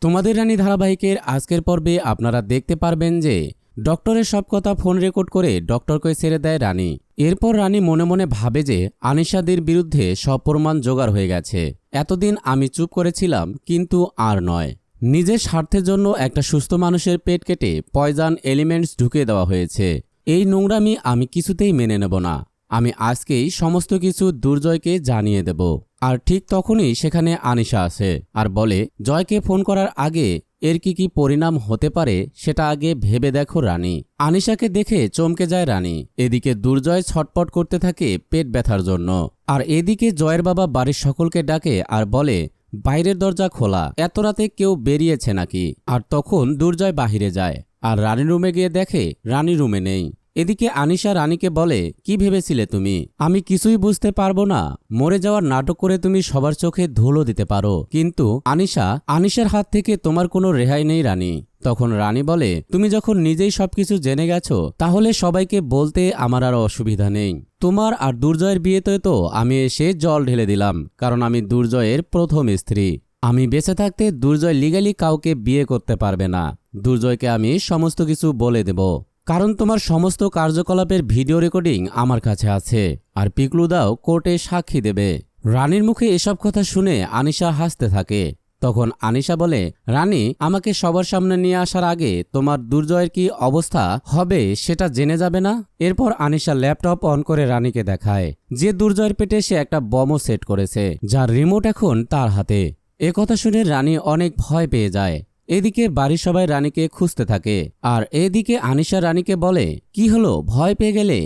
তোমাদের রানী ধারাবাহিকের আজকের পর্বে আপনারা দেখতে পারবেন যে ডক্টরের সব কথা ফোন রেকর্ড করে ডক্টরকে ছেড়ে দেয় রানী। এরপর রানী মনে মনে ভাবে যে আনিশাদের বিরুদ্ধে সব প্রমাণ জোগাড় হয়ে গেছে। এতদিন আমি চুপ করেছিলাম, কিন্তু আর নয়। নিজের স্বার্থের জন্য একটা সুস্থ মানুষের পেট কেটে পয়জন এলিমেন্টস ঢুকিয়ে দেওয়া হয়েছে। এই নোংরামি আমি কিছুতেই মেনে নেব না। আমি আজকেই সমস্ত কিছু দুর্জয়কে জানিয়ে দেব। আর ঠিক তখনই সেখানে আনিশা আসে আর বলে, জয়কে ফোন করার আগে এর কি পরিণাম হতে পারে সেটা আগে ভেবে দেখো রানী। আনিশাকে দেখে চমকে যায় রানী। এদিকে দুর্জয় ছটপট করতে থাকে পেট ব্যথার জন্য, আর এদিকে জয়ের বাবা বাড়ির সকলকে ডাকে আর বলে, বাইরের দরজা খোলা, এত রাতে কেউ বেরিয়েছে নাকি। আর তখন দুর্জয় বাহিরে যায় আর রানীর রুমে গিয়ে দেখে রানী রুমে নেই। এদিকে আনিশা রানীকে বলে, কি ভেবেছিলে তুমি আমি কিছুই বুঝতে পারবো না? মরে যাওয়ার নাটক করে তুমি সবার চোখে ধুলো দিতে পারো, কিন্তু আনিশার হাত থেকে তোমার কোনো রেহাই নেই রানী। তখন রানী বলে, তুমি যখন নিজেই সবকিছু জেনে গেছো তাহলে সবাইকে বলতে আমার আর অসুবিধা নেই। তোমার আর দুর্জয়ের বিয়েতে তো আমি এসে জল ঢেলে দিলাম, কারণ আমি দুর্জয়ের প্রথম স্ত্রী। আমি বেঁচে থাকতে দুর্জয় লিগালি কাউকে বিয়ে করতে পারবে না। দুর্জয়কে আমি সমস্ত কিছু বলে দেব, কারণ তোমার সমস্ত কার্যকলাপের ভিডিও রেকর্ডিং আমার কাছে আছে, আর পিকলুদাও কোর্টে সাক্ষী দেবে। রানীর মুখে এসব কথা শুনে আনিশা হাসতে থাকে। তখন আনিশা বলে, রানী, আমাকে সবার সামনে নিয়ে আসার আগে তোমার দুর্জয়ের কি অবস্থা হবে সেটা জেনে যাবে না? এরপর আনিশা ল্যাপটপ অন করে রানীকে দেখায় যে দুর্জয়ের পেটে সে একটা বমও সেট করেছে, যার রিমোট এখন তার হাতে। কথা শুনে রানী অনেক ভয় পেয়ে যায়। এদিকে বাড়ির সবাই রানীকে খুঁজতে থাকে, আর এদিকে আনিশা রানীকে বলে, কি হলো, ভয় পেয়ে গেলে?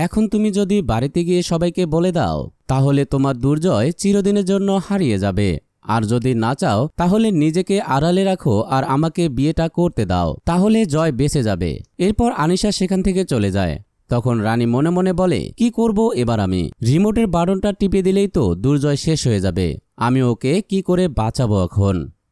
এখন তুমি যদি বাড়িতে গিয়ে সবাইকে বলে দাও তাহলে তোমার দুর্জয় চিরদিনের জন্য হারিয়ে যাবে। আর যদি না চাও তাহলে নিজেকে আড়ালে রাখো আর আমাকে বিয়েটা করতে দাও, তাহলে জয় বেঁচে যাবে। এরপর আনিশা সেখান থেকে চলে যায়। তখন রানী মনে মনে বলে, কি করব এবার আমি? রিমোটের বাটনটা টিপে দিলেই তো দুর্জয় শেষ হয়ে যাবে। আমি ওকে কি করে বাঁচাবো এখন?